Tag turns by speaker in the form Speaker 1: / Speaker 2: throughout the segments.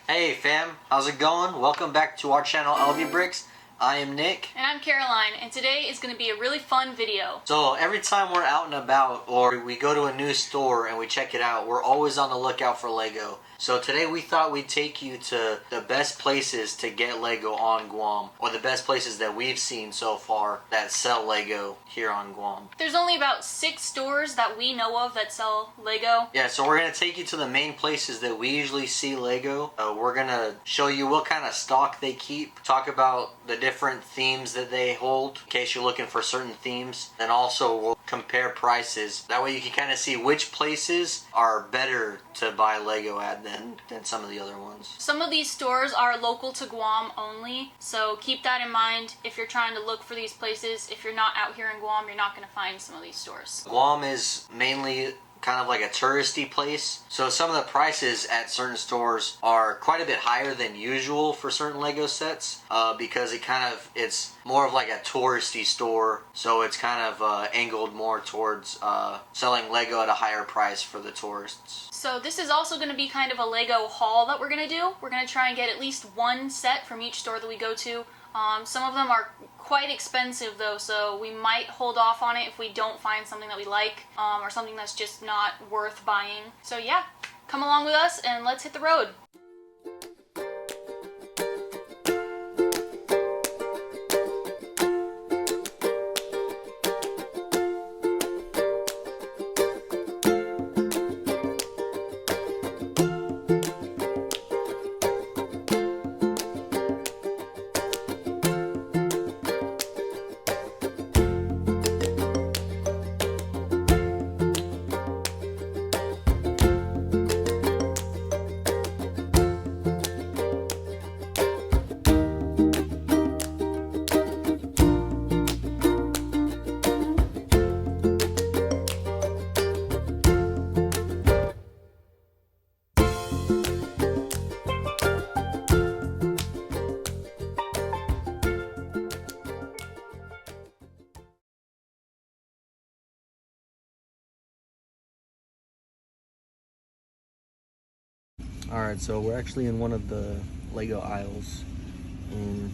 Speaker 1: Hey fam, how's it going? Welcome back to our channel LV Bricks. I am Nick.
Speaker 2: And I'm Caroline, and today is going to be a really fun video.
Speaker 1: So every time we're out and about or we go to a new store and we check it out, we're always on the lookout for Lego. So today we thought we'd take you to the best places to get Lego on Guam, or the best places that we've seen so far that sell Lego here on Guam.
Speaker 2: There's only about 6 stores that we know of that sell Lego.
Speaker 1: Yeah, so we're going to take you to the main places that we usually see Lego. We're going to show you what kind of stock they keep, talk about the different themes that they hold in case you're looking for certain themes, and also we'll compare prices. That way you can kind of see which places are better to buy Lego at than some of the other ones.
Speaker 2: Some of these stores are local to Guam only, so keep that in mind if you're trying to look for these places. If you're not out here in Guam, you're not going to find some of these stores.
Speaker 1: Guam is mainly kind of like a touristy place, so some of the prices at certain stores are quite a bit higher than usual for certain Lego sets, because it's more of like a touristy store, so it's kind of angled more towards selling Lego at a higher price for the tourists.
Speaker 2: So this is also going to be kind of a Lego haul that we're going to do. We're going to try and get at least one set from each store that we go to. Some of them are quite expensive though, so we might hold off on it if we don't find something that we like, or something that's just not worth buying. So yeah, come along with us and let's hit the road.
Speaker 1: Alright, so we're actually in one of the Lego aisles in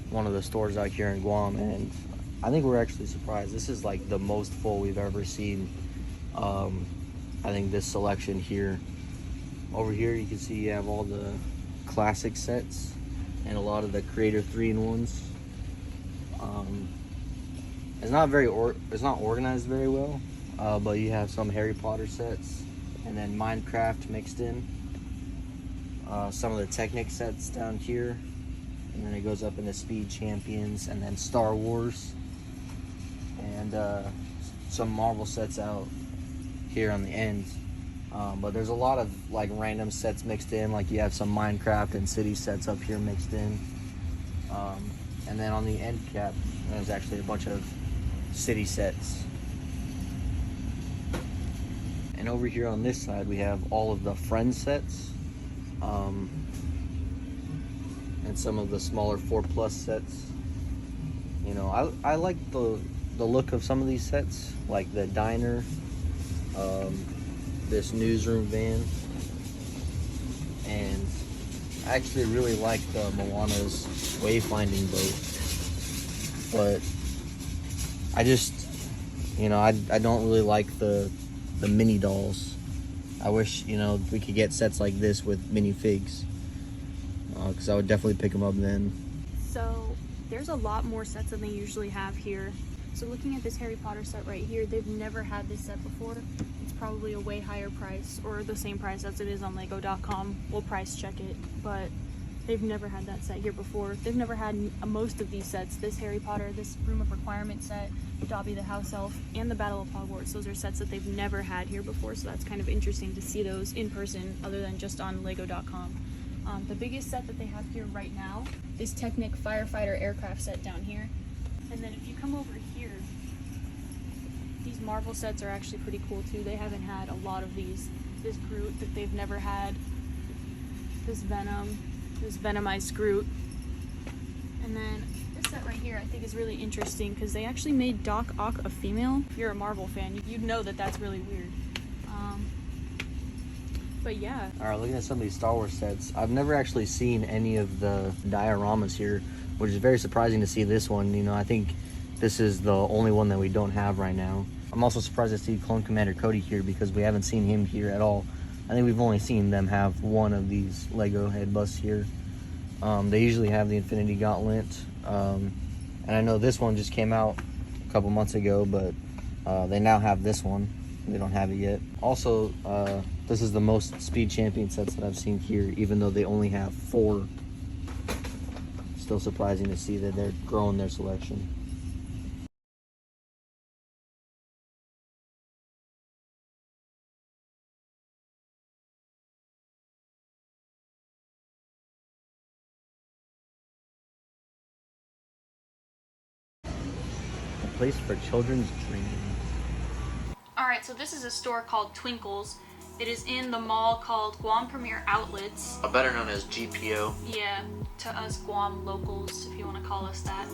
Speaker 1: one of the stores out here in Guam, and I think we're actually surprised. This is like the most full we've ever seen. I think this selection here. Over here you can see you have all the classic sets and a lot of the Creator 3-in-1s. It's not organized very well, but you have some Harry Potter sets and then Minecraft mixed in. Some of the Technic sets down here, and then it goes up into Speed Champions, and then Star Wars, and some Marvel sets out here on the end. But there's a lot of like random sets mixed in, like you have some Minecraft and City sets up here mixed in, and then on the end cap there's actually a bunch of City sets. And over here on this side we have all of the Friends sets, and some of the smaller 4+ sets. You know, I like the look of some of these sets, like the diner, this newsroom van, and I actually really like the Moana's wayfinding boat, but I just, you know, I don't really like the mini dolls. I wish, you know, we could get sets like this with minifigs, because I would definitely pick them up then.
Speaker 3: So there's a lot more sets than they usually have here. So looking at this Harry Potter set right here, they've never had this set before. It's probably a way higher price, or the same price as it is on Lego.com. We'll price check it, but they've never had that set here before. They've never had most of these sets. This Harry Potter, this Room of Requirement set, Dobby the House Elf, and the Battle of Hogwarts. Those are sets that they've never had here before, so that's kind of interesting to see those in person other than just on Lego.com. The biggest set that they have here right now is Technic Firefighter Aircraft set down here. And then if you come over here, these Marvel sets are actually pretty cool too. They haven't had a lot of these. This Groot that they've never had. This Venom. This Venomized Groot. And then this set right here I think is really interesting because they actually made Doc Ock a female. If you're a Marvel fan, you'd know that that's really weird. But yeah.
Speaker 1: Alright, looking at some of these Star Wars sets, I've never actually seen any of the dioramas here, which is very surprising to see this one. You know, I think this is the only one that we don't have right now. I'm also surprised to see Clone Commander Cody here because we haven't seen him here at all. I think we've only seen them have one of these Lego head busts here. They usually have the Infinity Gauntlet. And I know this one just came out a couple months ago, but they now have this one. They don't have it yet. Also, this is the most Speed Champion sets that I've seen here, even though they only have 4. Still surprising to see that they're growing their selection. A place for children's dreams.
Speaker 2: Alright, so this is a store called Twinkles. It is in the mall called Guam Premier Outlets.
Speaker 1: Better known as GPO.
Speaker 2: Yeah, to us Guam locals, if you want to call us that.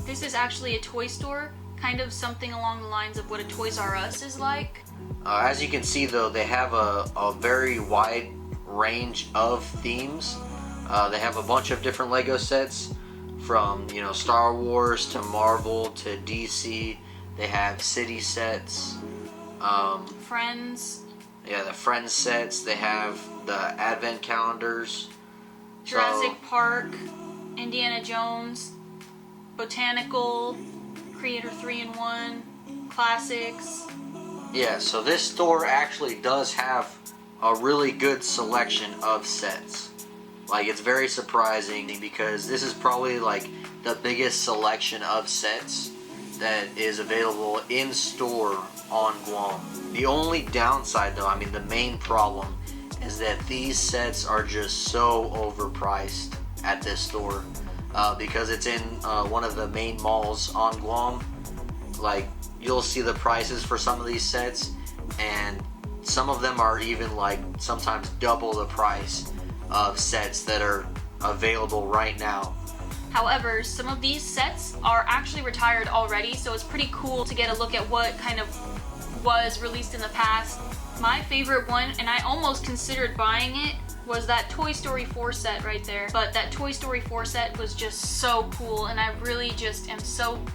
Speaker 2: This is actually a toy store, kind of something along the lines of what a Toys R Us is like.
Speaker 1: As you can see though, they have a very wide range of themes. They have a bunch of different Lego sets from, you know, Star Wars to Marvel to DC. They have city sets.
Speaker 2: Friends.
Speaker 1: Yeah, the Friends sets. They have the Advent calendars.
Speaker 2: Jurassic Park, Indiana Jones, Botanical, Creator 3-in-1, Classics.
Speaker 1: Yeah, so this store actually does have a really good selection of sets. Like, it's very surprising because this is probably like the biggest selection of sets that is available in store on Guam. The only downside though, I mean the main problem, is that these sets are just so overpriced at this store because it's in one of the main malls on Guam. Like, you'll see the prices for some of these sets, and some of them are even like sometimes double the price of sets that are available right now.
Speaker 2: However, some of these sets are actually retired already, so it's pretty cool to get a look at what kind of was released in the past. My favorite one, and I almost considered buying it, was that Toy Story 4 set right there. But that Toy Story 4 set was just so cool, and I really just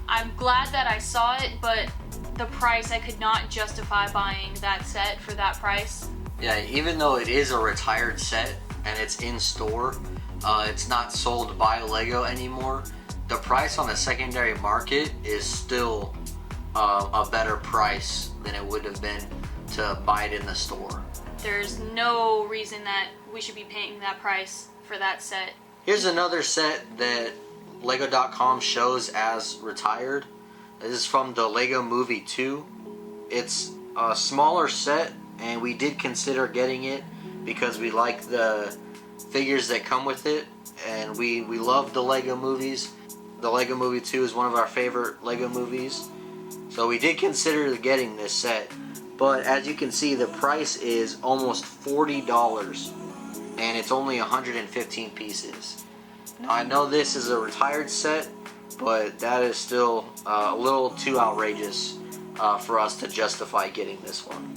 Speaker 2: I'm glad that I saw it, but the price, I could not justify buying that set for that price.
Speaker 1: Yeah, even though it is a retired set and it's in store, it's not sold by Lego anymore, the price on the secondary market is still a better price than it would have been to buy it in the store.
Speaker 2: There's no reason that we should be paying that price for that set.
Speaker 1: Here's another set that Lego.com shows as retired. This is from the Lego Movie 2. It's a smaller set, and we did consider getting it because we like the figures that come with it, and we love the Lego movies. The Lego Movie 2 is one of our favorite Lego movies. So we did consider getting this set, but as you can see, the price is almost $40, and it's only 115 pieces. Now, I know this is a retired set, but that is still a little too outrageous for us to justify getting this one.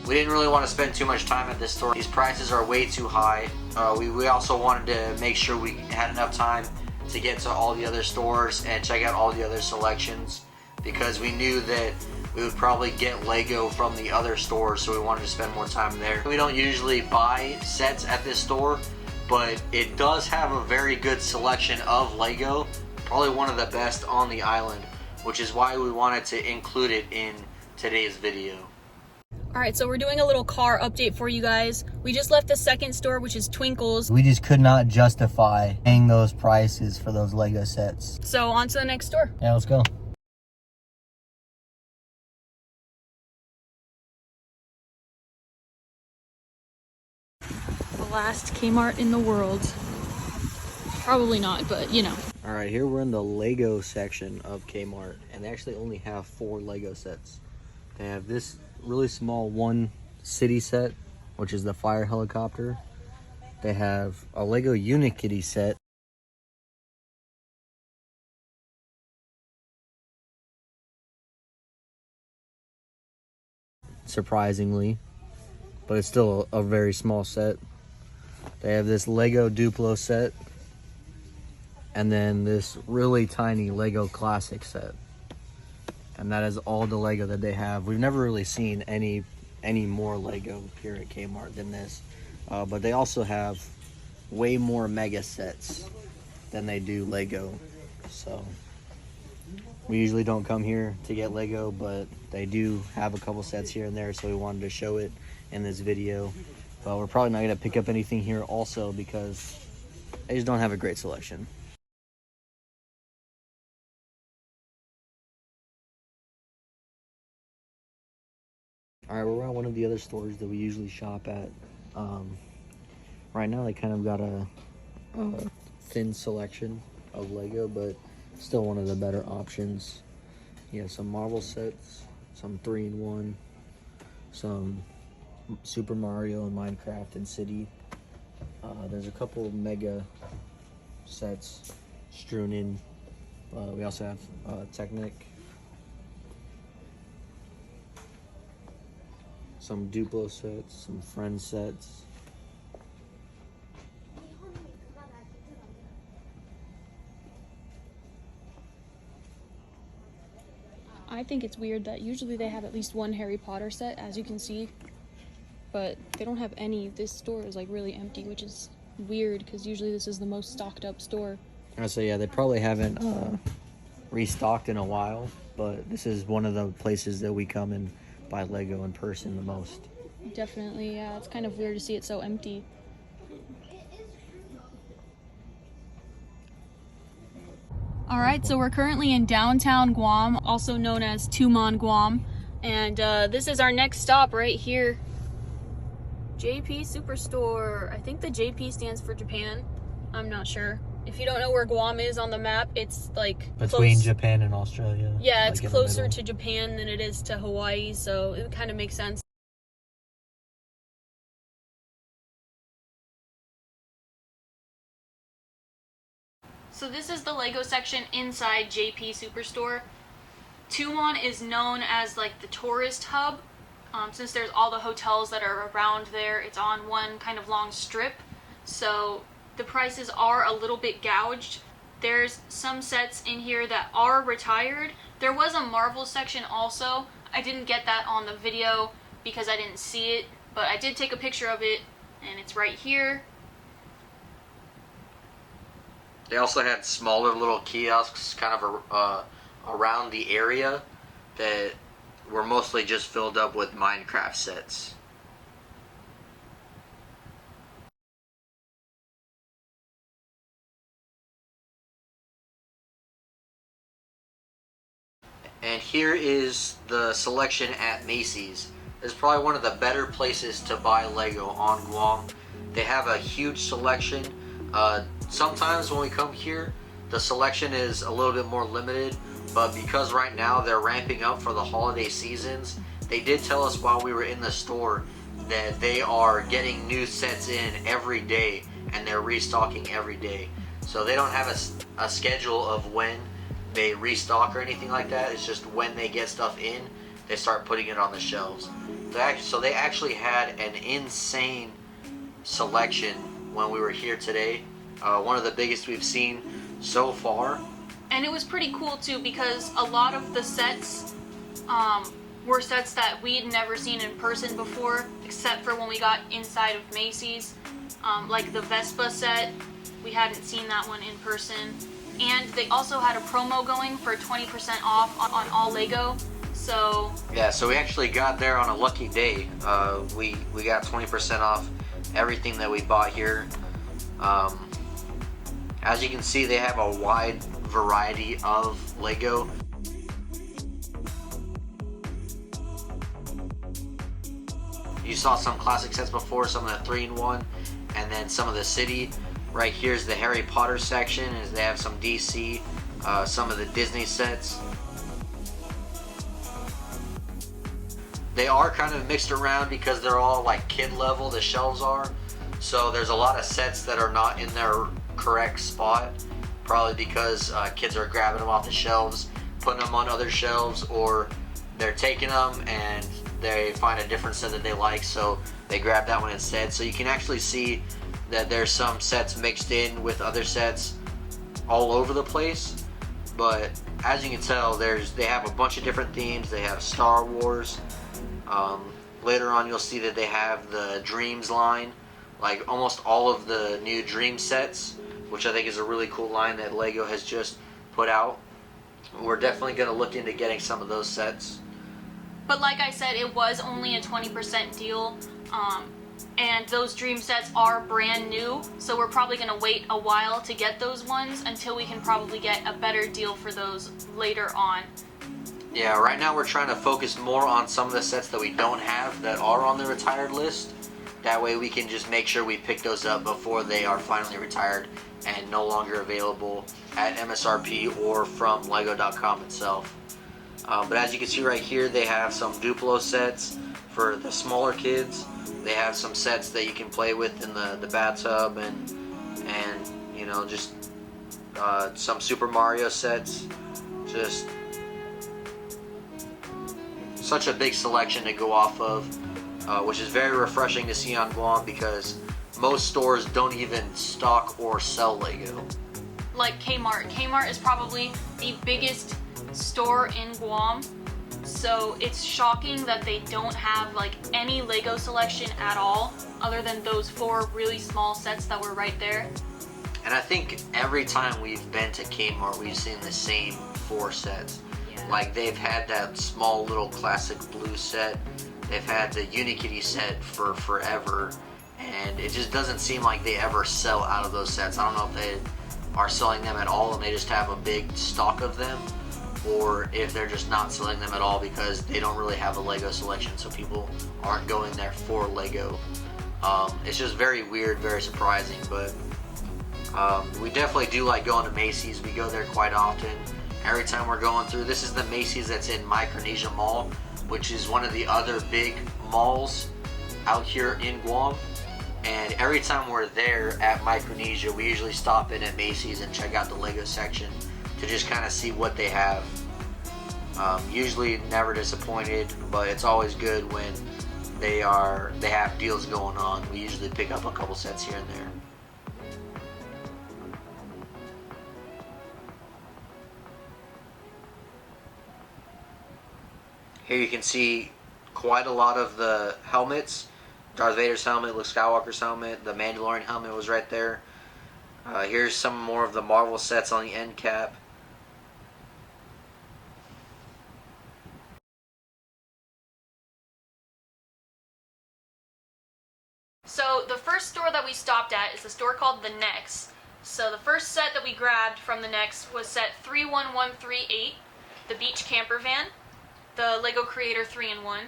Speaker 1: We didn't really want to spend too much time at this store. These prices are way too high. We also wanted to make sure we had enough time to get to all the other stores and check out all the other selections, because we knew that we would probably get Lego from the other stores, so we wanted to spend more time there. We don't usually buy sets at this store, but it does have a very good selection of Lego, probably one of the best on the island, which is why we wanted to include it in today's video.
Speaker 3: Alright, so we're doing a little car update for you guys. We just left the second store, which is Twinkle's.
Speaker 1: We just could not justify paying those prices for those Lego sets.
Speaker 3: So on to the next store.
Speaker 1: Yeah, let's go.
Speaker 3: The last Kmart in the world. Probably not, but you know.
Speaker 1: Alright, here we're in the Lego section of Kmart, and they actually only have 4 Lego sets. They have this really small one city set, which is the fire helicopter. They have a Lego Unikitty set. Surprisingly, but it's still a very small set. They have this Lego Duplo set, and then this really tiny Lego Classic set. And that is all the Lego that they have. We've never really seen any more Lego here at Kmart than this. But they also have way more mega sets than they do Lego. So we usually don't come here to get Lego, but they do have a couple sets here and there, so we wanted to show it in this video. But we're probably not going to pick up anything here also because they just don't have a great selection. Alright, we're at one of the other stores that we usually shop at. Right now they kind of got a thin selection of Lego, but still one of the better options. You have some Marvel sets, some 3-in-1, some Super Mario and Minecraft and City. There's a couple Mega sets strewn in. We also have Technic. Some Duplo sets, some Friend sets.
Speaker 3: I think it's weird that usually they have at least one Harry Potter set, as you can see, but they don't have any. This store is like really empty, which is weird because usually this is the most stocked up store.
Speaker 1: So yeah, they probably haven't restocked in a while, but this is one of the places that we come and buy Lego in person the most.
Speaker 3: Definitely, yeah. It's kind of weird to see it so empty. Alright, so we're currently in downtown Guam, also known as Tumon, Guam. And this is our next stop right here. JP Superstore. I think the JP stands for Japan. I'm not sure. If you don't know where Guam is on the map, it's like
Speaker 1: between Japan and Australia.
Speaker 3: Yeah,
Speaker 1: like
Speaker 3: it's closer to Japan than it is to Hawaii, so it kind of makes sense.
Speaker 2: So this is the Lego section inside JP Superstore. Tumon is known as like the tourist hub. Since there's all the hotels that are around there, it's on one kind of long strip. So the prices are a little bit gouged. There's some sets in here that are retired. There was a Marvel section also. I didn't get that on the video because I didn't see it, but I did take a picture of it, and it's right here.
Speaker 1: They also had smaller little kiosks kind of around the area that were mostly just filled up with Minecraft sets. And here is the selection at Macy's. It's probably one of the better places to buy Lego on Guam. They have a huge selection. Sometimes when we come here, the selection is a little bit more limited, but because right now they're ramping up for the holiday seasons, they did tell us while we were in the store that they are getting new sets in every day and they're restocking every day. So they don't have a schedule of when they restock or anything like that. It's just when they get stuff in, they start putting it on the shelves. So they actually had an insane selection when we were here today. One of the biggest we've seen so far.
Speaker 2: And it was pretty cool too because a lot of the sets were sets that we'd never seen in person before, except for when we got inside of Macy's. like the Vespa set. We hadn't seen that one in person. And they also had a promo going for 20% off on all Lego. So
Speaker 1: yeah, so we actually got there on a lucky day. We got 20% off everything that we bought here. As you can see, they have a wide variety of Lego. You saw some classic sets before, some of the 3-in-1, and then some of the city. Right here's the Harry Potter section, as they have some DC, some of the Disney sets. They are kind of mixed around because they're all like kid level, the shelves are. So there's a lot of sets that are not in their correct spot, probably because kids are grabbing them off the shelves, putting them on other shelves, or they're taking them and they find a different set that they like, so they grab that one instead. So you can actually see that there's some sets mixed in with other sets all over the place. But as you can tell, they have a bunch of different themes. They have Star Wars. Later on you'll see that they have the Dreams line, like almost all of the new Dream sets, which I think is a really cool line that Lego has just put out. We're definitely going to look into getting some of those sets.
Speaker 2: But like I said, it was only a 20% deal, and those Dream sets are brand new, so we're probably going to wait a while to get those ones until we can probably get a better deal for those later on.
Speaker 1: Yeah, right now we're trying to focus more on some of the sets that we don't have that are on the retired list. That way we can just make sure we pick those up before they are finally retired and no longer available at MSRP or from Lego.com itself. But as you can see right here, they have some Duplo sets for the smaller kids. They have some sets that you can play with in the bathtub, and you know, just some Super Mario sets. Just such a big selection to go off of, which is very refreshing to see on Guam because most stores don't even stock or sell Lego.
Speaker 2: Like Kmart. Kmart is probably the biggest store in Guam, so it's shocking that they don't have like any Lego selection at all other than those 4 really small sets that were right there.
Speaker 1: And I think every time we've been to Kmart, we've seen the same 4 sets.
Speaker 2: Yeah.
Speaker 1: Like they've had that small little classic blue set, they've had the Unikitty set for forever, and it just doesn't seem like they ever sell out of those sets. I don't know if they are selling them at all and they just have a big stock of them, or if they're just not selling them at all because they don't really have a Lego selection, so people aren't going there for Lego. It's just very weird, very surprising, but we definitely do like going to Macy's. We go there quite often. Every time we're going through, this is the Macy's that's in Micronesia Mall, which is one of the other big malls out here in Guam. And every time we're there at Micronesia, we usually stop in at Macy's and check out the Lego section to just kind of see what they have. Usually never disappointed, but it's always good when they have deals going on. We usually pick up a couple sets here and there. Here you can see quite a lot of the helmets. Darth Vader's helmet, Luke Skywalker's helmet, the Mandalorian helmet was right there. Here's some more of the Marvel sets on the end cap.
Speaker 2: So the first store that we stopped at is a store called The Next. So the first set that we grabbed from The Next was set 31138, the beach camper van, the Lego Creator 3-in-1.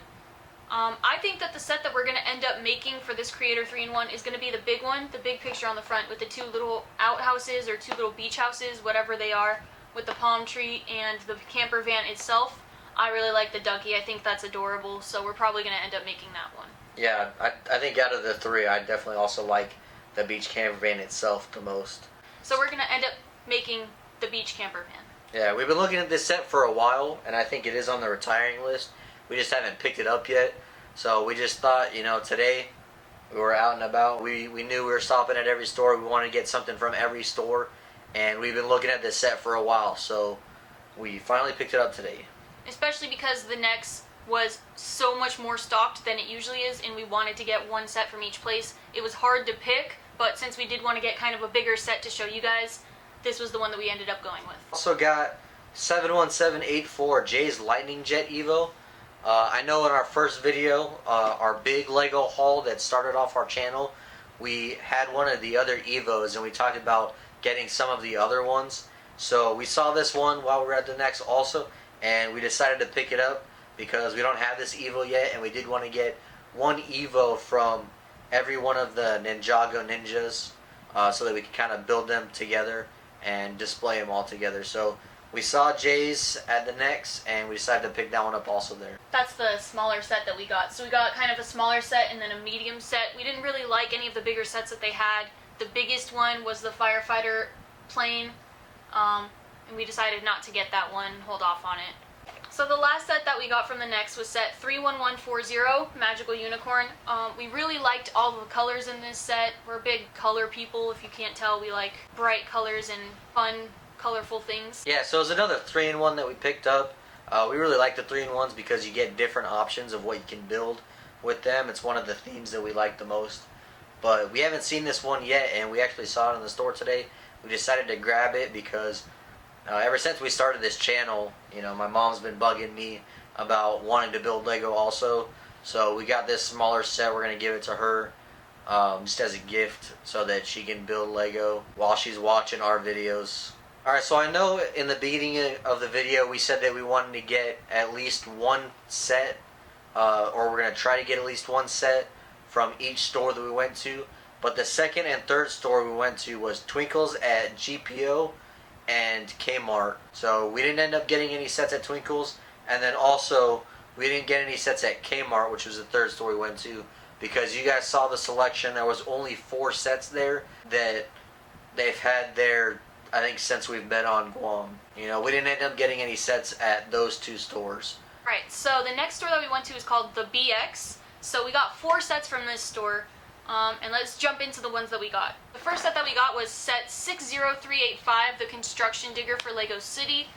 Speaker 2: I think that the set that we're going to end up making for this Creator 3-in-1 is going to be the big one, the big picture on the front with the 2 little outhouses or 2 little beach houses, whatever they are, with the palm tree and the camper van itself. I really like the ducky. I think that's adorable, so we're probably going to end up making that one.
Speaker 1: Yeah, I think out of the 3, I definitely also like the beach camper van itself the most.
Speaker 2: So we're going to end up making the beach camper van.
Speaker 1: Yeah, we've been looking at this set for a while, and I think it is on the retiring list. We just haven't picked it up yet. So we just thought, you know, today we were out and about. We knew we were stopping at every store. We wanted to get something from every store. And we've been looking at this set for a while. So we finally picked it up today.
Speaker 2: Especially because the Next was so much more stocked than it usually is, and we wanted to get one set from each place. It was hard to pick, but since we did want to get kind of a bigger set to show you guys, this was the one that we ended up going with.
Speaker 1: Also got 71784 Jay's Lightning Jet Evo. I know in our first video, our big Lego haul that started off our channel, we had one of the other Evos and we talked about getting some of the other ones. So we saw this one while we were at the next also, and we decided to pick it up because we don't have this Evo yet, and we did want to get one Evo from every one of the Ninjago ninjas so that we could kind of build them together and display them all together. So we saw Jay's at the next, and we decided to pick that one up also there.
Speaker 2: That's the smaller set that we got. So we got kind of a smaller set and then a medium set. We didn't really like any of the bigger sets that they had. The biggest one was the firefighter plane, and we decided not to get that one, hold off on it. So the last set that we got from the next was set 31140, Magical Unicorn. We really liked all the colors in this set. We're big color people. If you can't tell, we like bright colors and fun, colorful things.
Speaker 1: Yeah, so it was another 3-in-1 that we picked up. We really like the 3-in-1s because you get different options of what you can build with them. It's one of the themes that we like the most. But we haven't seen this one yet, and we actually saw it in the store today. We decided to grab it because ever since we started this channel, you know, my mom's been bugging me about wanting to build Lego also. So we got this smaller set. We're going to give it to her just as a gift so that she can build Lego while she's watching our videos. Alright, so I know in the beginning of the video we said that we wanted to get at least one set, or we're going to try to get at least one set from each store that we went to. But the second and third store we went to was Twinkles at GPO and Kmart. So we didn't end up getting any sets at Twinkles, and then also we didn't get any sets at Kmart, which was the third store we went to, because you guys saw the selection. There was only 4 sets there that they've had there, I think, since we've been on Guam. You know, we didn't end up getting any sets at those 2 stores.
Speaker 2: Right, so the next store that we went to is called the BX. So we got 4 sets from this store, and let's jump into the ones that we got. The first set that we got was set 60385, the construction digger for Lego City.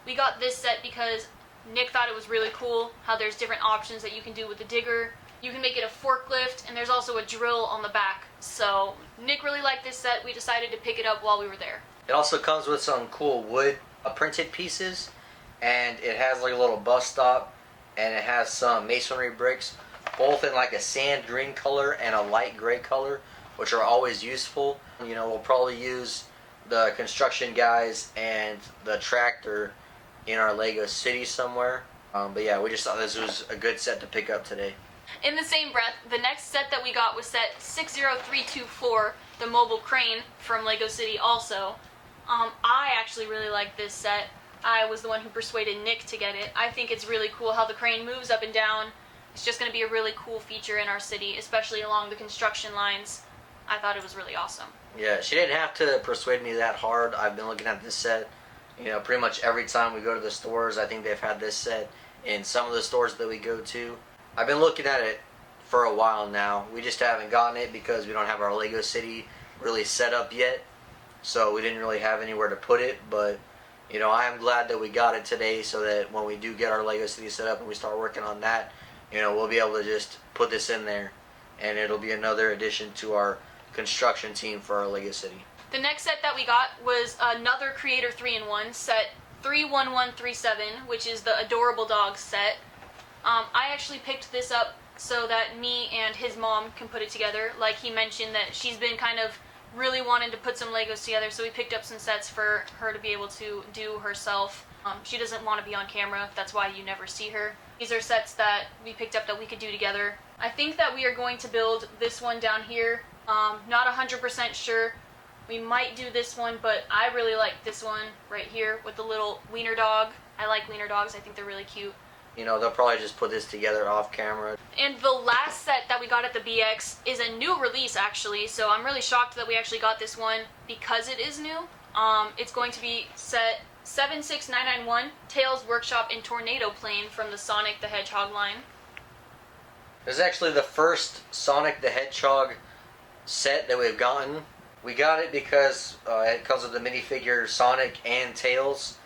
Speaker 2: We got this set because Nick thought it was really cool how there's different options that you can do with the digger. You can make it a forklift, and there's also a drill on the back. So Nick really liked this set. We decided to pick it up while we were there.
Speaker 1: It also comes with some cool wood printed pieces, and it has like a little bus stop, and it has some masonry bricks, both in like a sand green color and a light gray color, which are always useful. You know, we'll probably use the construction guys and the tractor in our Lego City somewhere. But yeah, we just thought this was a good set to pick up today.
Speaker 2: In the same breath, the next set that we got was set 60324, the mobile crane from Lego City also. I actually really like this set. I was the one who persuaded Nick to get it. I think it's really cool how the crane moves up and down. It's just going to be a really cool feature in our city, especially along the construction lines. I thought it was really awesome.
Speaker 1: Yeah, she didn't have to persuade me that hard. I've been looking at this set, you know, pretty much every time we go to the stores. I think they've had this set in some of the stores that we go to. I've been looking at it for a while now. We just haven't gotten it because we don't have our Lego City really set up yet. So we didn't really have anywhere to put it, but you know, I am glad that we got it today so that when we do get our Lego City set up and we start working on that, you know, we'll be able to just put this in there and it'll be another addition to our construction team for our Lego City.
Speaker 2: The next set that we got was another Creator 3-in-1, set 31137, which is the Adorable Dogs set. I actually picked this up so that me and his mom can put it together. Like he mentioned that she's been kind of really wanting to put some Legos together, so we picked up some sets for her to be able to do herself. She doesn't want to be on camera, that's why you never see her. These are sets that we picked up that we could do together. I think that we are going to build this one down here. Not 100% sure. We might do this one, but I really like this one right here with the little wiener dog. I like wiener dogs, I think they're really cute.
Speaker 1: You know, they'll probably just put this together off camera.
Speaker 2: And the last set that we got at the BX is a new release, actually, so I'm really shocked that we actually got this one because it is new. It's going to be set 76991, Tails Workshop and Tornado Plane from the Sonic the Hedgehog line.
Speaker 1: This is actually the first Sonic the Hedgehog set that we've gotten. We got it because it comes with the minifigure Sonic and Tails.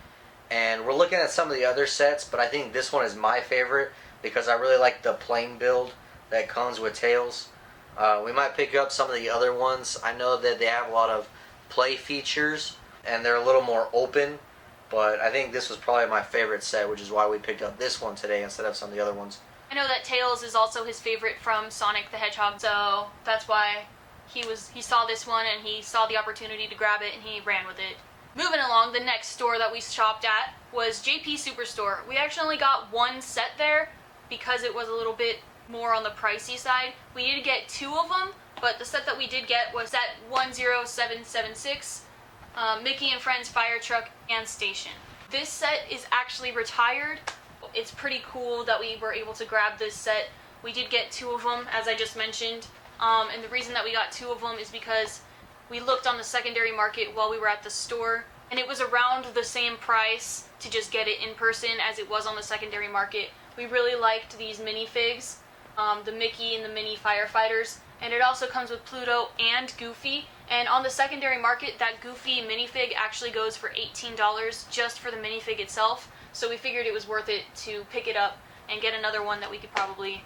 Speaker 1: And we're looking at some of the other sets, but I think this one is my favorite because I really like the plain build that comes with Tails. We might pick up some of the other ones. I know that they have a lot of play features and they're a little more open, but I think this was probably my favorite set, which is why we picked up this one today instead of some of the other ones.
Speaker 2: I know that Tails is also his favorite from Sonic the Hedgehog, so that's why he saw this one and he saw the opportunity to grab it and he ran with it. Moving along, the next store that we shopped at was JP Superstore. We actually only got one set there because it was a little bit more on the pricey side. We did get two of them, but the set that we did get was set 10776, Mickey and Friends Fire Truck and Station. This set is actually retired. It's pretty cool that we were able to grab this set. We did get two of them, as I just mentioned, and the reason that we got two of them is because we looked on the secondary market while we were at the store, and it was around the same price to just get it in person as it was on the secondary market. We really liked these minifigs, the Mickey and the mini firefighters, and it also comes with Pluto and Goofy. And on the secondary market, that Goofy minifig actually goes for $18 just for the minifig itself. So we figured it was worth it to pick it up and get another one that we could probably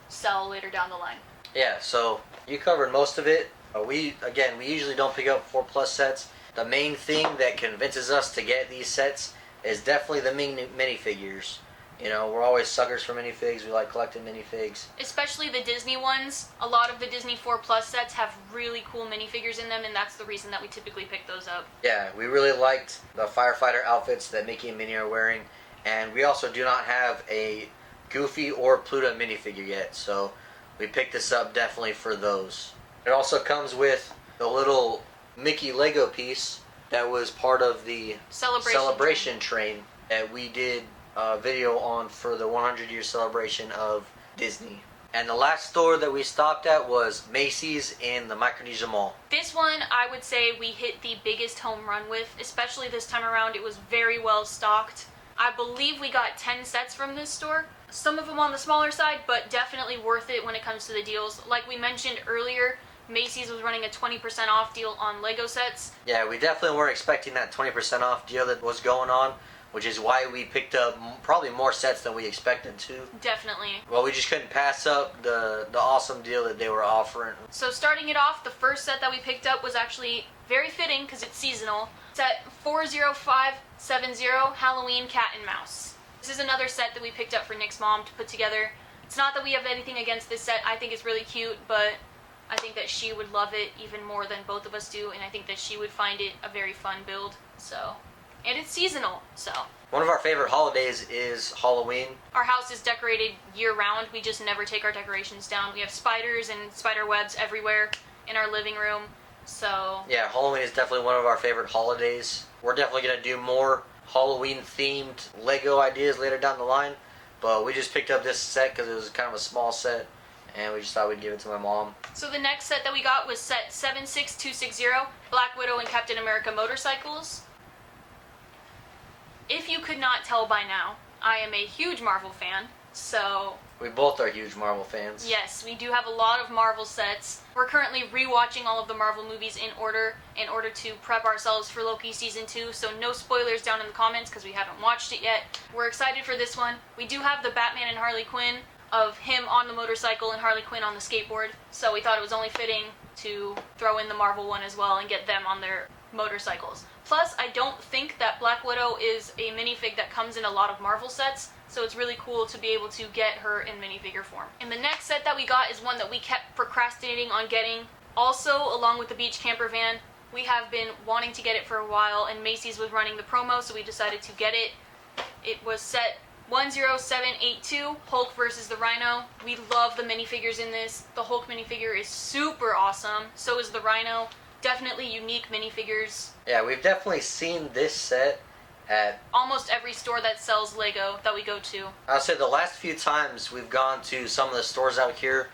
Speaker 2: sell later down the line.
Speaker 1: Yeah, so you covered most of it. We usually don't pick up 4+ sets. The main thing that convinces us to get these sets is definitely the minifigures. You know, we're always suckers for minifigs. We like collecting minifigs.
Speaker 2: Especially the Disney ones. A lot of the Disney 4+ sets have really cool minifigures in them, and that's the reason that we typically pick those up.
Speaker 1: Yeah, we really liked the firefighter outfits that Mickey and Minnie are wearing, and we also do not have a Goofy or Pluto minifigure yet, so we picked this up definitely for those. It also comes with the little Mickey Lego piece that was part of the celebration train that we did a video on for the 100-year celebration of Disney. And the last store that we stopped at was Macy's in the Micronesia Mall.
Speaker 2: This one, I would say we hit the biggest home run with, especially this time around. It was very well stocked. I believe we got 10 sets from this store. Some of them on the smaller side, but definitely worth it when it comes to the deals. Like we mentioned earlier, Macy's was running a 20% off deal on Lego sets.
Speaker 1: Yeah, we definitely weren't expecting that 20% off deal that was going on, which is why we picked up probably more sets than we expected to.
Speaker 2: Definitely.
Speaker 1: Well, we just couldn't pass up the awesome deal that they were offering.
Speaker 2: So starting it off, the first set that we picked up was actually very fitting because it's seasonal. Set 40570, Halloween Cat and Mouse. This is another set that we picked up for Nick's mom to put together. It's not that we have anything against this set. I think it's really cute, but I think that she would love it even more than both of us do, and I think that she would find it a very fun build. So, and it's seasonal, so.
Speaker 1: One of our favorite holidays is Halloween.
Speaker 2: Our house is decorated year-round. We just never take our decorations down. We have spiders and spider webs everywhere in our living room, so.
Speaker 1: Yeah, Halloween is definitely one of our favorite holidays. We're definitely going to do more Halloween-themed Lego ideas later down the line, but we just picked up this set because it was kind of a small set, and we just thought we'd give it to my mom.
Speaker 2: So the next set that we got was set 76260, Black Widow and Captain America motorcycles. If you could not tell by now, I am a huge Marvel fan, so.
Speaker 1: We both are huge Marvel fans.
Speaker 2: Yes, we do have a lot of Marvel sets. We're currently rewatching all of the Marvel movies in order to prep ourselves for Loki Season 2, so no spoilers down in the comments because we haven't watched it yet. We're excited for this one. We do have the Batman and Harley Quinn of him on the motorcycle and Harley Quinn on the skateboard, so we thought it was only fitting to throw in the Marvel one as well and get them on their motorcycles. Plus, I don't think that Black Widow is a minifig that comes in a lot of Marvel sets, so it's really cool to be able to get her in minifigure form. And the next set that we got is one that we kept procrastinating on getting. Also, along with the beach camper van, we have been wanting to get it for a while, and Macy's was running the promo, so we decided to get it. It was set 10782, Hulk versus the Rhino. We love the minifigures in this. The Hulk minifigure is super awesome. So is the Rhino. Definitely unique minifigures.
Speaker 1: Yeah, we've definitely seen this set at
Speaker 2: almost every store that sells Lego that we go to.
Speaker 1: I'll say the last few times we've gone to some of the stores out here,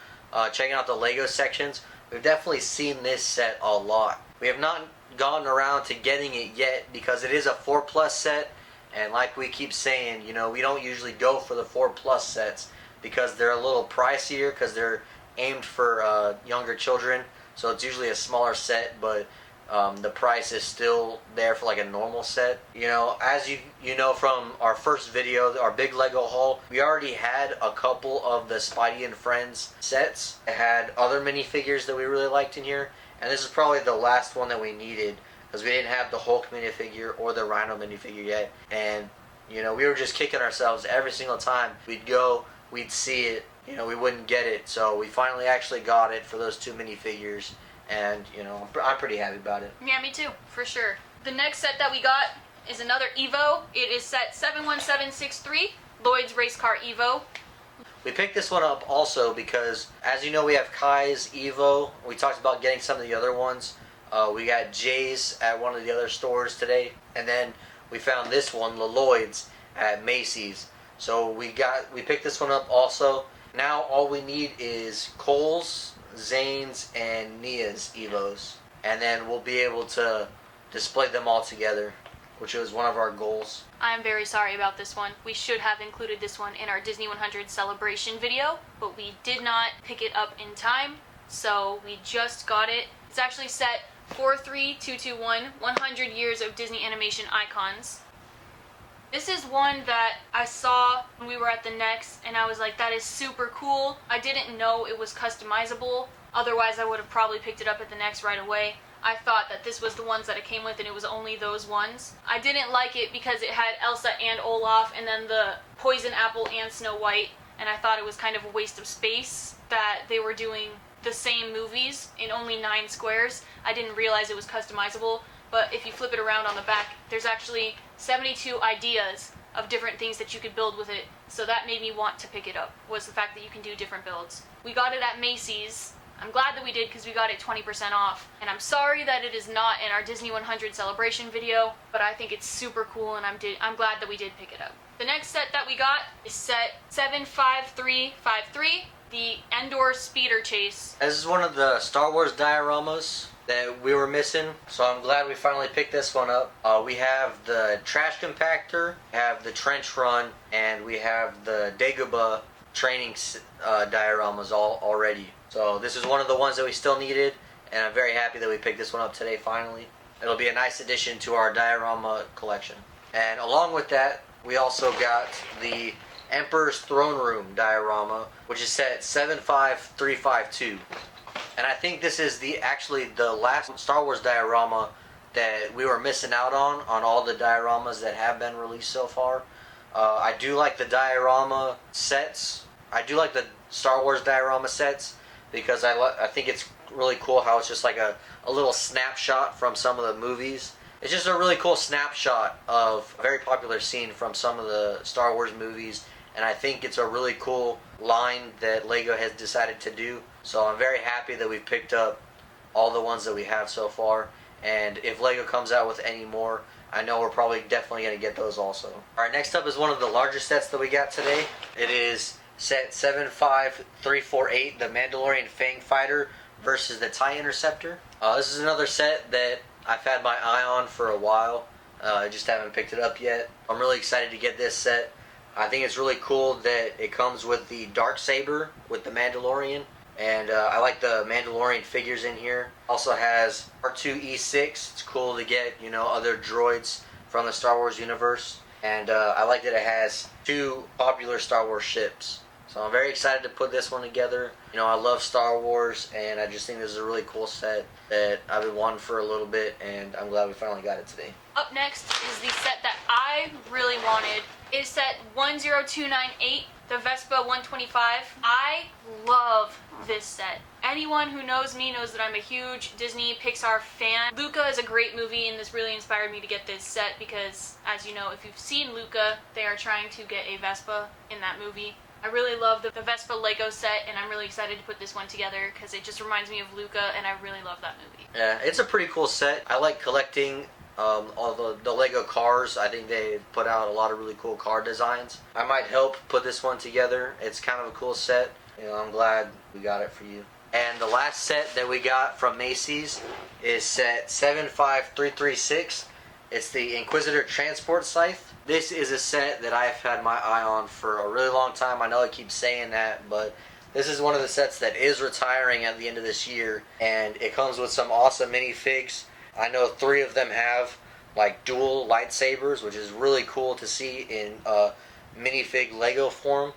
Speaker 1: checking out the Lego sections, we've definitely seen this set a lot. We have not gotten around to getting it yet because it is a 4+ set. And like we keep saying, you know, we don't usually go for the 4+ sets because they're a little pricier because they're aimed for younger children. So it's usually a smaller set, but The price is still there for like a normal set. You know, as you know from our first video, our big Lego haul, we already had a couple of the Spidey and Friends sets. It had other minifigures that we really liked in here, and this is probably the last one that we needed because we didn't have the Hulk minifigure or the Rhino minifigure yet. And you know, we were just kicking ourselves every single time we'd go, we'd see it, you know, we wouldn't get it. So we finally actually got it for those 2 minifigures, and you know, I'm pretty happy about it.
Speaker 2: Yeah, me too, for sure. The next set that we got is another Evo. It is set 71763, Lloyd's Race Car Evo.
Speaker 1: We picked this one up also because, as you know, we have Kai's Evo. We talked about getting some of the other ones. We got Jay's at one of the other stores today, and then we found this one, Lloyd's, at Macy's. So we picked this one up also. Now all we need is Cole's, Zane's, and Nia's Evos, and then we'll be able to display them all together, which was one of our goals.
Speaker 2: I'm very sorry about this one. We should have included this one in our Disney 100 celebration video, but we did not pick it up in time, so we just got it. It's actually set 43221, 100 years of Disney animation icons. This is one that I saw when we were at the Next, and I was like, that is super cool. I didn't know it was customizable. Otherwise, I would have probably picked it up at the Next right away. I thought that this was the ones that it came with, and it was only those ones. I didn't like it because it had Elsa and Olaf, and then the Poison Apple and Snow White, and I thought it was kind of a waste of space that they were doing the same movies in only 9 squares. I didn't realize it was customizable, but if you flip it around on the back, there's actually 72 ideas of different things that you could build with it, so that made me want to pick it up, was the fact that you can do different builds. We got it at Macy's. I'm glad that we did because we got it 20% off, and I'm sorry that it is not in our Disney 100 celebration video, but I think it's super cool, and I'm glad that we did pick it up. The next set that we got is set 75353, the Endor Speeder Chase.
Speaker 1: This is one of the Star Wars dioramas that we were missing, so I'm glad we finally picked this one up. We have the trash compactor, we have the trench run, and we have the Dagobah training dioramas already. So this is one of the ones that we still needed, and I'm very happy that we picked this one up today finally. It'll be a nice addition to our diorama collection. And along with that, we also got the Emperor's Throne Room diorama, which is set 75352. And I think this is actually the last Star Wars diorama that we were missing out on all the dioramas that have been released so far. I do like the diorama sets. I do like the Star Wars diorama sets because I think it's really cool how it's just like a little snapshot from some of the movies. It's just a really cool snapshot of a very popular scene from some of the Star Wars movies, and I think it's a really cool line that Lego has decided to do. So I'm very happy that we picked up all the ones that we have so far, and if Lego comes out with any more, I know we're probably definitely going to get those also. Alright, next up is one of the largest sets that we got today. It is set 75348, the Mandalorian Fang Fighter versus the TIE Interceptor. This is another set that I've had my eye on for a while. I just haven't picked it up yet. I'm really excited to get this set. I think it's really cool that it comes with the Darksaber with the Mandalorian. And I like the Mandalorian figures in here. Also has R2-E6. It's cool to get, you know, other droids from the Star Wars universe. And I like that it has 2 popular Star Wars ships. So I'm very excited to put this one together. You know, I love Star Wars, and I just think this is a really cool set that I've been wanting for a little bit, and I'm glad we finally got it today.
Speaker 2: Up next is the set that I really wanted. It's set 10298, the Vespa 125. I love this set. Anyone who knows me knows that I'm a huge Disney Pixar fan. Luca is a great movie, and this really inspired me to get this set because, as you know, if you've seen Luca, they are trying to get a Vespa in that movie. I really love the Vespa Lego set, and I'm really excited to put this one together because it just reminds me of Luca, and I really love that movie.
Speaker 1: Yeah, it's a pretty cool set. I like collecting all the Lego cars. I think they put out a lot of really cool car designs. I might help put this one together. It's kind of a cool set. You know, I'm glad we got it for you. And the last set that we got from Macy's is set 75336. It's the Inquisitor Transport Scythe. This is a set that I've had my eye on for a really long time. I know I keep saying that, but this is one of the sets that is retiring at the end of this year, and it comes with some awesome minifigs. I know 3 of them have like dual lightsabers, which is really cool to see in minifig Lego form.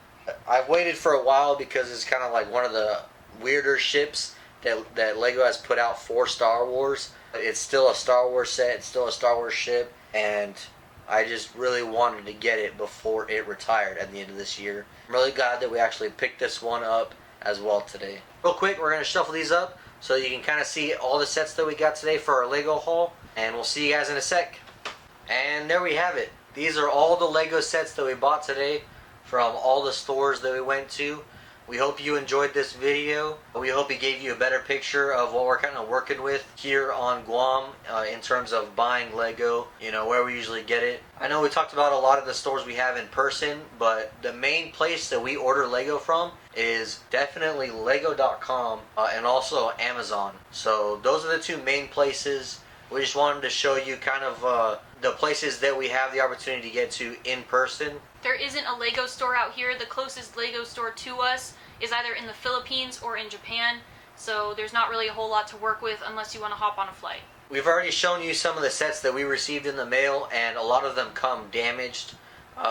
Speaker 1: I've waited for a while because it's kind of like one of the weirder ships that Lego has put out for Star Wars. It's still a Star Wars set, it's still a Star Wars ship, and I just really wanted to get it before it retired at the end of this year. I'm really glad that we actually picked this one up as well today. Real quick, we're going to shuffle these up so you can kind of see all the sets that we got today for our Lego haul, and we'll see you guys in a sec. And there we have it. These are all the Lego sets that we bought today from all the stores that we went to. We hope you enjoyed this video. We hope it gave you a better picture of what we're kind of working with here on Guam in terms of buying Lego, you know, where we usually get it. I know we talked about a lot of the stores we have in person, but the main place that we order Lego from is definitely Lego.com and also Amazon. So those are the 2 main places. We just wanted to show you kind of the places that we have the opportunity to get to in person.
Speaker 2: There isn't a Lego store out here. The closest Lego store to us is either in the Philippines or in Japan, so there's not really a whole lot to work with unless you want to hop on a flight.
Speaker 1: We've already shown you some of the sets that we received in the mail, and a lot of them come damaged.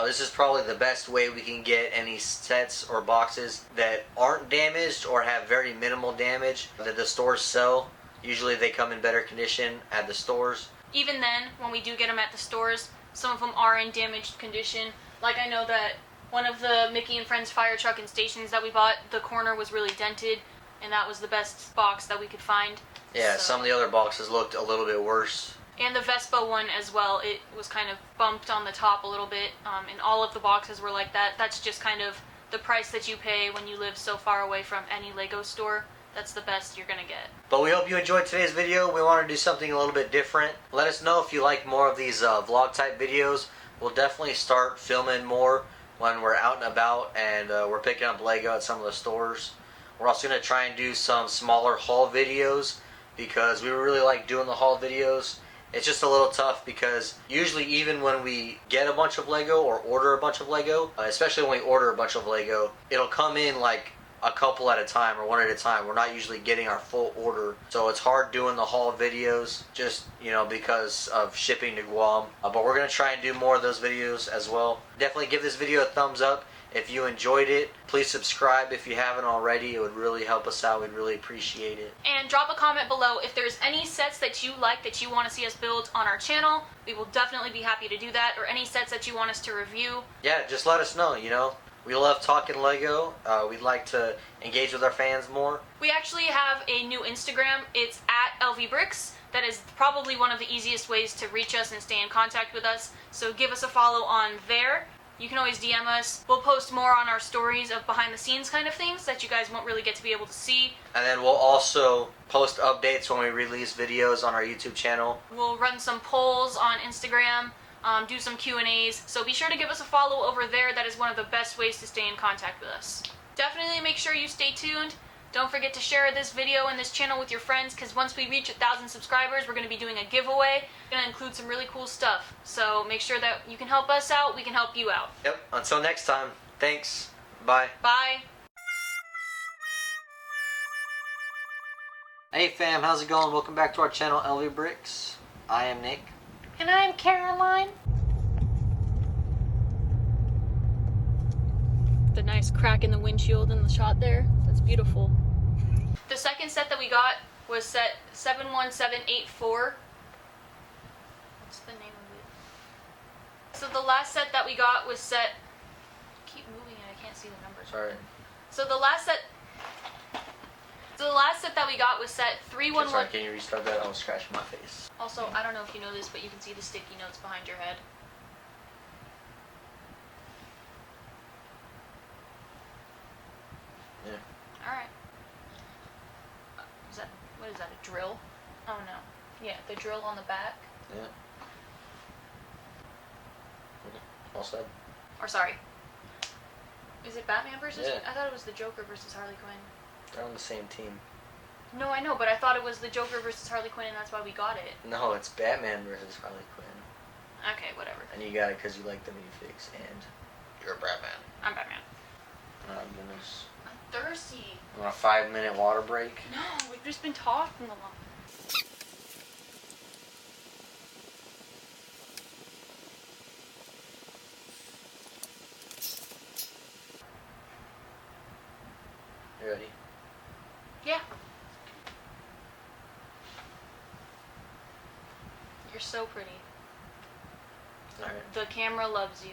Speaker 1: This is probably the best way we can get any sets or boxes that aren't damaged or have very minimal damage that the stores sell. Usually they come in better condition at the stores.
Speaker 2: Even then, when we do get them at the stores, some of them are in damaged condition. Like I know that one of the Mickey and Friends fire truck and stations that we bought, the corner was really dented, and that was the best box that we could find.
Speaker 1: Yeah,
Speaker 2: So.
Speaker 1: some of the other boxes looked a little bit worse.
Speaker 2: And the Vespa one as well, it was kind of bumped on the top a little bit, and all of the boxes were like that. That's just kind of the price that you pay when you live so far away from any Lego store. That's the best you're gonna get.
Speaker 1: But we hope you enjoyed today's video. We wanted to do something a little bit different. Let us know if you like more of these vlog type videos. We'll definitely start filming more when we're out and about and we're picking up Lego at some of the stores. We're also going to try and do some smaller haul videos because we really like doing the haul videos. It's just a little tough because usually even when we get a bunch of Lego or order a bunch of Lego, especially when we order a bunch of Lego, it'll come in like a couple at a time or one at a time. We're not usually getting our full order, so it's hard doing the haul videos just, you know, because of shipping to Guam. But we're going to try and do more of those videos as well. Definitely give this video a thumbs up if you enjoyed it. Please subscribe if you haven't already. It would really help us out. We'd really appreciate it.
Speaker 2: And drop a comment below if there's any sets that you like that you want to see us build on our channel. We will definitely be happy to do that, or any sets that you want us to review.
Speaker 1: Yeah, just let us know, you know. We love talking Lego. We'd like to engage with our fans more.
Speaker 2: We actually have a new Instagram. It's at LVBricks. That is probably one of the easiest ways to reach us and stay in contact with us. So give us a follow on there. You can always DM us. We'll post more on our stories of behind the scenes kind of things that you guys won't really get to be able to see.
Speaker 1: And then we'll also post updates when we release videos on our YouTube channel.
Speaker 2: We'll run some polls on Instagram. Do some Q&As, so be sure to give us a follow over there. That is one of the best ways to stay in contact with us. Definitely make sure you stay tuned. Don't forget to share this video and this channel with your friends, because once we reach 1,000 subscribers, we're going to be doing a giveaway. We're going to include some really cool stuff, so make sure that you can help us out, we can help you out.
Speaker 1: Yep, until next time, thanks, bye.
Speaker 2: Bye.
Speaker 1: Hey fam, how's it going? Welcome back to our channel, LV Bricks. I am Nick.
Speaker 2: And I'm Caroline. The nice crack in the windshield in the shot there. That's beautiful. The second set that we got was set 71784. What's the name of it? So the last set that we got was set... Keep moving and I can't see the numbers.
Speaker 1: Sorry.
Speaker 2: So the last set that we got was set 311.
Speaker 1: Sorry, can you restart that? I was scratching my face.
Speaker 2: Also, I don't know if you know this, but you can see the sticky notes behind your head.
Speaker 1: Yeah.
Speaker 2: Alright. What is that, a drill? Oh no. Yeah, the drill on the back.
Speaker 1: Yeah. Okay. All said.
Speaker 2: Or sorry. Is it Batman versus...
Speaker 1: Yeah.
Speaker 2: I thought it was the Joker versus Harley Quinn.
Speaker 1: They're on the same team.
Speaker 2: No, I know, but I thought it was the Joker versus Harley Quinn, and that's why we got it.
Speaker 1: No, it's Batman versus Harley Quinn.
Speaker 2: Okay, whatever.
Speaker 1: And you got it because you like the minifigs, and you're Batman.
Speaker 2: I'm Batman.
Speaker 1: Oh goodness.
Speaker 2: I'm thirsty.
Speaker 1: You want a 5-minute water break?
Speaker 2: No, we've just been talking a lot.
Speaker 1: ready.
Speaker 2: Yeah. You're so pretty.
Speaker 1: Alright.
Speaker 2: The camera loves you.